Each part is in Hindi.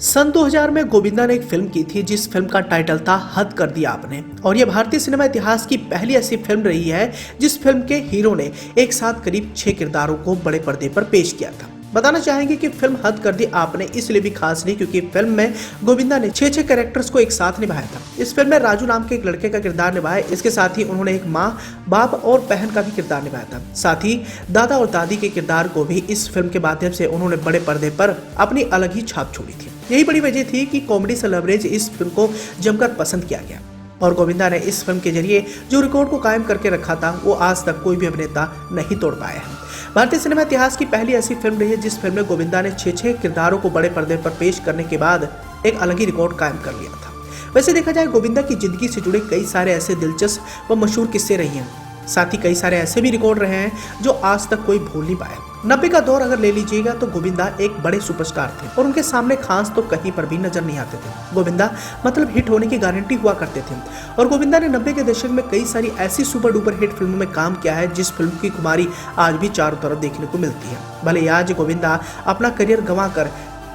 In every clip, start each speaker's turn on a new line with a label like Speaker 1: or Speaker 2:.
Speaker 1: सन 2000 में गोविंदा ने एक फिल्म की थी जिस फिल्म का टाइटल था हद कर दिया आपने। और यह भारतीय सिनेमा इतिहास की पहली ऐसी फिल्म रही है जिस फिल्म के हीरो ने एक साथ करीब 6 किरदारों को बड़े पर्दे पर पेश किया था। बताना चाहेंगे कि फिल्म हद कर दी आपने इसलिए भी खास नहीं क्योंकि फिल्म में गोविंदा ने 6 कैरेक्टर्स को एक साथ निभाया था। इस फिल्म में राजू नाम के एक लड़के का किरदार निभाया। इसके साथ ही उन्होंने एक माँ, बाप और बहन का भी किरदार निभाया था। साथ ही दादा और दादी के किरदार को भी इस फिल्म के माध्यम से उन्होंने बड़े पर्दे पर अपनी अलग ही छाप छोड़ी थी। यही बड़ी वजह थी कि कॉमेडी से लवरेज इस फिल्म को जमकर पसंद किया गया और गोविंदा ने इस फिल्म के जरिए जो रिकॉर्ड को कायम करके रखा था वो आज तक कोई भी अभिनेता नहीं तोड़ पाया है। भारतीय सिनेमा इतिहास की पहली ऐसी फिल्म रही है जिस फिल्म में गोविंदा ने 6 किरदारों को बड़े पर्दे पर पेश करने के बाद एक अलग ही रिकॉर्ड कायम कर लिया था। वैसे देखा जाए गोविंदा की जिंदगी से जुड़े कई सारे ऐसे दिलचस्प व मशहूर किस्से रही हैं। साथ ही कई सारे ऐसे भी रिकॉर्ड रहे हैं जो आज तक कोई भूल नहीं पाया। 90 का दौर अगर ले लीजिएगा तो गोविंदा एक बड़े सुपरस्टार थे और उनके सामने खास तो कहीं पर भी नजर नहीं आते थे। गोविंदा मतलब हिट होने की गारंटी हुआ करते थे और गोविंदा ने 90 के दशक में कई सारी ऐसी सुपर डुपर हिट फिल्मों में काम किया है जिस फिल्म की खुमारी आज भी चारों तरफ देखने को मिलती है। भले आज गोविंदा अपना करियर गंवा कर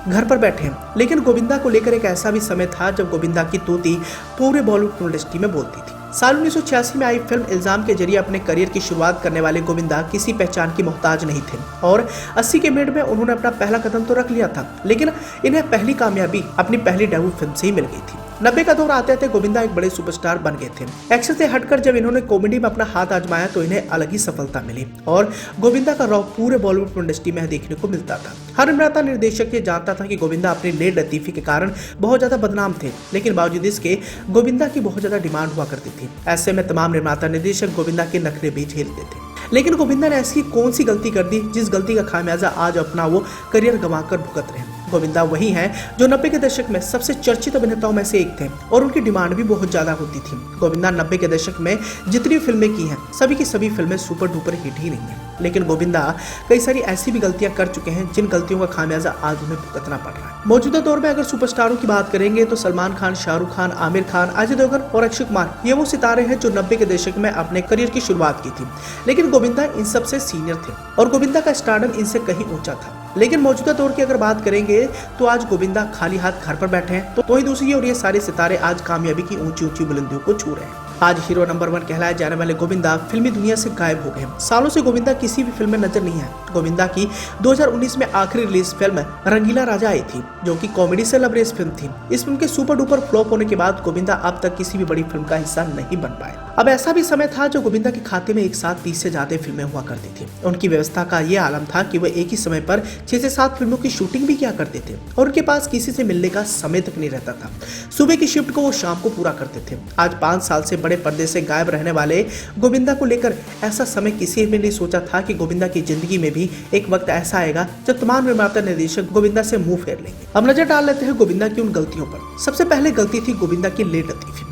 Speaker 1: घर पर बैठे, लेकिन गोविंदा को लेकर एक ऐसा भी समय था जब गोविंदा की तूती पूरे बॉलीवुड इंडस्ट्री में बोलती थी। साल 1986 में आई फिल्म इल्जाम के जरिए अपने करियर की शुरुआत करने वाले गोविंदा किसी पहचान की मोहताज नहीं थे और 80 के मिड में उन्होंने अपना पहला कदम तो रख लिया था, लेकिन इन्हें पहली कामयाबी अपनी पहली डेब्यू फिल्म से ही मिल गई थी। 90 का दौर आते थे गोविंदा एक बड़े सुपरस्टार बन गए थे। एक्शन से हटकर जब इन्होंने कॉमेडी में अपना हाथ आजमाया तो इन्हें अलग ही सफलता मिली और गोविंदा का रॉक पूरे बॉलीवुड इंडस्ट्री में देखने को मिलता था। हर निर्माता निर्देशक ये जानता था कि गोविंदा अपनी लेड लतीफी के कारण बहुत ज्यादा बदनाम थे, लेकिन बावजूद इसके गोविंदा की बहुत ज्यादा डिमांड हुआ करती थी। ऐसे में तमाम निर्माता निर्देशक गोविंदा के नखरे भी झेलते थे, लेकिन गोविंदा ने ऐसी कौन सी गलती कर दी जिस गलती का खामियाजा आज अपना वो करियर गंवाकर भुगत रहे। गोविंदा वही हैं जो 90 के दशक में सबसे चर्चित अभिनेताओं में से एक थे और उनकी डिमांड भी बहुत ज्यादा होती थी। गोविंदा 90 के दशक में जितनी फिल्में की हैं सभी की सभी फिल्में सुपर डुपर हिट ही नहीं है, लेकिन गोविंदा कई सारी ऐसी भी गलतियां कर चुके हैं जिन गलतियों का खामियाजा आज उन्हें भुगतना पड़ रहा है। मौजूदा दौर में अगर सुपरस्टारों की बात करेंगे तो सलमान खान, शाहरुख खान, आमिर खान, अजय देवगन और अक्षय कुमार ये वो सितारे हैं जो 90 के दशक में अपने करियर की शुरुआत की थी, लेकिन गोविंदा इन सबसे सीनियर थे और गोविंदा का स्टारडम इनसे कहीं ऊंचा था। लेकिन मौजूदा दौर की अगर बात करेंगे तो आज गोविंदा खाली हाथ घर पर बैठे हैं तो वही दूसरी और ये सारे सितारे आज कामयाबी की ऊंची ऊंची बुलंदियों को छू रहे हैं। आज हीरो नंबर 1 कहलाए जाने वाले गोविंदा फिल्मी दुनिया से गायब हो गए। सालों से गोविंदा किसी भी फिल्म में नजर नहीं आए। गोविंदा की 2019 में आखिरी रिलीज फिल्म रंगीला राजा आई थी जो कि कॉमेडी से लवरेज फिल्म थी। इस फिल्म के सुपर डुपर फ्लॉप होने के बाद गोविंदा अब तक किसी भी बड़ी फिल्म का हिस्सा नहीं बन पाए। अब ऐसा भी समय था जो गोविंदा के खाते में एक साथ 30 से ज्यादा फिल्में हुआ करती थी। उनकी व्यवस्था का ये आलम था कि वह एक ही समय पर 6 से 7 फिल्मों की शूटिंग भी किया करते थे और उनके पास किसी से मिलने का समय तक नहीं रहता था। सुबह की शिफ्ट को वो शाम को पूरा करते थे। आज 5 साल से बड़े पर्दे से गायब रहने वाले गोविंदा को लेकर ऐसा समय किसी ने नहीं सोचा था कि गोविंदा की जिंदगी में भी एक वक्त ऐसा आएगा जब तमाम निर्माता निर्देशक गोविंदा से मुंह फेर लेंगे। अब नजर डाल लेते हैं गोविंदा की उन गलतियों पर। सबसे पहले गलती थी गोविंदा की लेट लतीफी।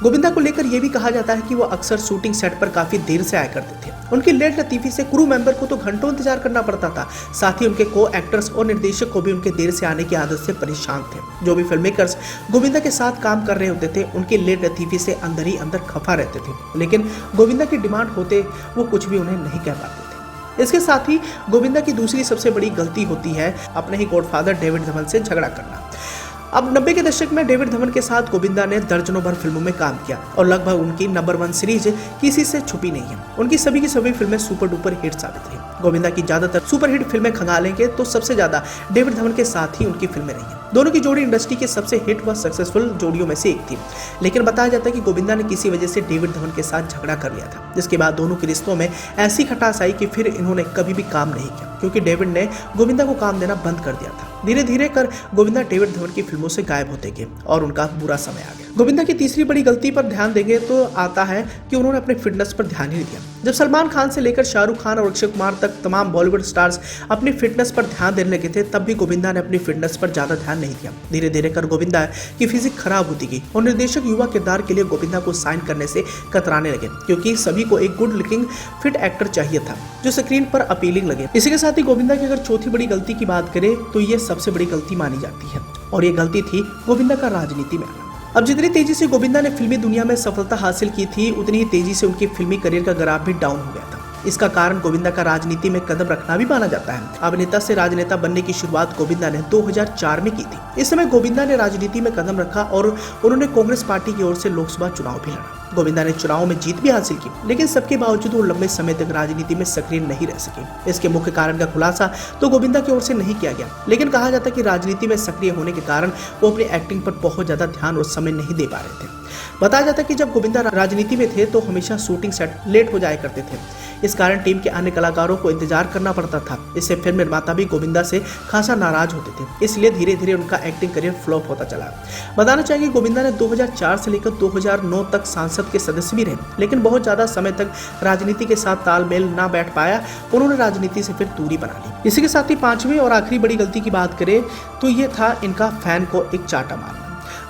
Speaker 1: गोविंदा को लेकर यह भी कहा जाता है कि वो अक्सर शूटिंग सेट पर काफी देर से आया करते थे। उनकी लेट लतीफी से क्रू मेंबर को तो घंटों इंतजार करना पड़ता था, साथ ही उनके को एक्टर्स और निर्देशक को भी उनके देर से आने की आदत से परेशान थे। जो भी फिल्म मेकर्स गोविंदा के साथ काम कर रहे होते थे उनकी लेट लतीफी से अंदर ही अंदर खफा रहते थे, लेकिन गोविंदा की डिमांड होते वो कुछ भी उन्हें नहीं कह पाते थे। इसके साथ ही गोविंदा की दूसरी सबसे बड़ी गलती होती है अपने ही गॉडफादर डेविड धवन से झगड़ा करना। अब 90 के दशक में डेविड धवन के साथ गोविंदा ने दर्जनों भर फिल्मों में काम किया और लगभग उनकी नंबर 1 सीरीज किसी से छुपी नहीं है। उनकी सभी की सभी फिल्में सुपर डुपर हिट साबित रही। गोविंदा की ज्यादातर सुपर हिट फिल्में खंगालेंगे तो सबसे ज्यादा डेविड धवन के साथ ही उनकी फिल्में रही। दोनों की जोड़ी इंडस्ट्री के सबसे हिट व सक्सेसफुल जोड़ियों में से एक थी, लेकिन बताया जाता है कि गोविंदा ने किसी वजह से डेविड धवन के साथ झगड़ा कर लिया था, जिसके बाद दोनों के रिश्तों में ऐसी खटास आई कि फिर इन्होंने कभी भी काम नहीं किया क्योंकि डेविड ने गोविंदा को काम देना बंद कर दिया था। धीरे धीरे कर गोविंदा डेविड धवन की फिल्मों से गायब होते गए और उनका बुरा समय आ गया। गोविंदा की तीसरी बड़ी गलती पर ध्यान देंगे तो आता है कि उन्होंने अपने फिटनेस पर ध्यान ही नहीं दिया। जब सलमान खान से लेकर शाहरुख खान और अक्षय कुमार तक तमाम बॉलीवुड स्टार्स अपनी फिटनेस पर ध्यान देने लगे थे, तब भी गोविंदा ने अपनी फिटनेस पर ज्यादा ध्यान नहीं दिया। धीरे धीरे कर गोविंदा की फिजिक खराब होती गई और निर्देशक युवा किरदार के लिए गोविंदा को साइन करने से कतराने लगे क्योंकि सभी को एक गुड लुकिंग फिट एक्टर चाहिए था जो स्क्रीन पर अपीलिंग लगे। इसी के साथ ही गोविंदा की अगर चौथी बड़ी गलती की बात करें तो ये सबसे बड़ी गलती मानी जाती है और ये गलती थी गोविंदा का राजनीति में आना। अब जितनी तेजी से गोविंदा ने फिल्मी दुनिया में सफलता हासिल की थी उतनी ही तेजी से उनकी फिल्मी करियर का ग्राफ भी डाउन हो गया था। इसका कारण गोविंदा का राजनीति में कदम रखना भी माना जाता है। अभिनेता से राजनेता बनने की शुरुआत गोविंदा ने 2004 में की थी। इस समय गोविंदा ने राजनीति में कदम रखा और उन्होंने कांग्रेस पार्टी की ओर से लोकसभा चुनाव भी लड़ा। गोविंदा ने चुनाव में जीत भी हासिल की, लेकिन सबके बावजूद वो लंबे समय तक राजनीति में सक्रिय नहीं रह सके। इसके मुख्य कारण का खुलासा तो गोविंदा की ओर से नहीं किया गया, लेकिन कहा जाता है कि राजनीति में सक्रिय होने के कारण वो अपनी एक्टिंग पर बहुत ज्यादा ध्यान और समय नहीं दे पा रहे थे। बताया जाता है कि जब गोविंदा राजनीति में थे तो हमेशा शूटिंग सेट लेट हो जाया करते थे। इस कारण टीम के अन्य कलाकारों को इंतजार करना पड़ता था। इससे फिल्म निर्माता भी गोविंदा से खासा नाराज होते थे, इसलिए धीरे धीरे उनका एक्टिंग करियर फ्लॉप होता चला। बताना चाहिए कि गोविंदा ने 2004 से लेकर 2009 तक सांसद के सदस्य भी रहे, लेकिन बहुत ज्यादा समय तक राजनीति के साथ तालमेल ना बैठ पाया। उन्होंने राजनीति से फिर दूरी बना ली। इसी के साथ ही पांचवी और आखिरी बड़ी गलती की बात करें तो ये था इनका फैन को एक चाटा मारना।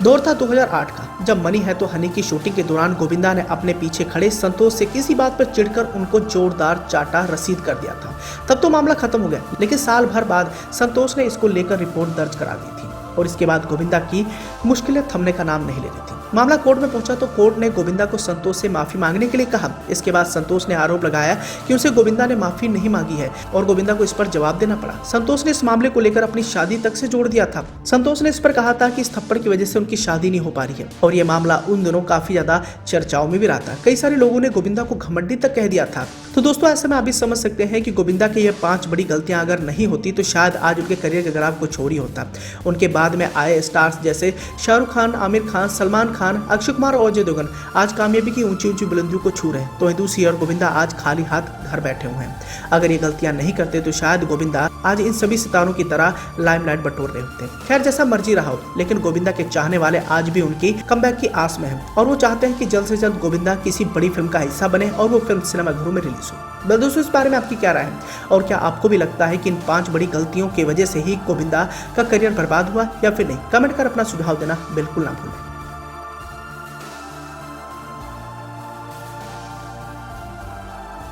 Speaker 1: दौर था 2008 का, जब मनी है तो हनी की शूटिंग के दौरान गोविंदा ने अपने पीछे खड़े संतोष से किसी बात पर चिढ़कर उनको जोरदार चाटा रसीद कर दिया था। तब तो मामला खत्म हो गया, लेकिन साल भर बाद संतोष ने इसको लेकर रिपोर्ट दर्ज करा दी थी और इसके बाद गोविंदा की मुश्किलें थमने का नाम नहीं ले रही थी। मामला कोर्ट में पहुंचा तो कोर्ट ने गोविंदा को संतोष से माफी मांगने के लिए कहा। इसके बाद संतोष ने आरोप लगाया कि उसे गोविंदा ने माफी नहीं मांगी है और गोविंदा को इस पर जवाब देना पड़ा। संतोष ने इस मामले को लेकर अपनी शादी तक से जोड़ दिया था। संतोष ने इस पर कहा था कि इस थप्पड़ की वजह से उनकी शादी नहीं हो पा रही है और ये मामला उन दिनों काफी ज्यादा चर्चाओं में भी रहा था। कई सारे लोगों ने गोविंदा को घमंडी तक कह दिया था। तो दोस्तों, ऐसे में आप भी समझ सकते हैं कि गोविंदा की ये 5 बड़ी गलतियां अगर नहीं होती तो शायद आज उनके करियर का ग्राफ कुछ और ही होता। उनके बाद में आए स्टार्स जैसे शाहरुख खान, आमिर खान, सलमान खान, अक्षय कुमार और अजय देवगन आज कामयाबी की ऊंची ऊंची बुलंदियों को छू रहे, तो दूसरी और गोविंदा आज खाली हाथ घर बैठे हुए हैं। अगर ये गलतियां नहीं करते तो शायद गोविंदा आज इन सभी सितारों की तरह लाइमलाइट बटोर रहे होते। खैर, जैसा मर्जी रहा हो, लेकिन गोविंदा के चाहने वाले आज भी उनकी कमबैक की आस में हैं और वो चाहते हैं कि जल्द से जल्द गोविंदा किसी बड़ी फिल्म का हिस्सा बने और वो फिल्म सिनेमाघरों में रिलीज हो। दोस्तों, इस बारे में आपकी क्या राय है और क्या आपको भी लगता है कि इन 5 बड़ी गलतियों की वजह से ही गोविंदा का करियर बर्बाद हुआ या फिर नहीं? कमेंट कर अपना सुझाव देना बिल्कुल ना भूलें।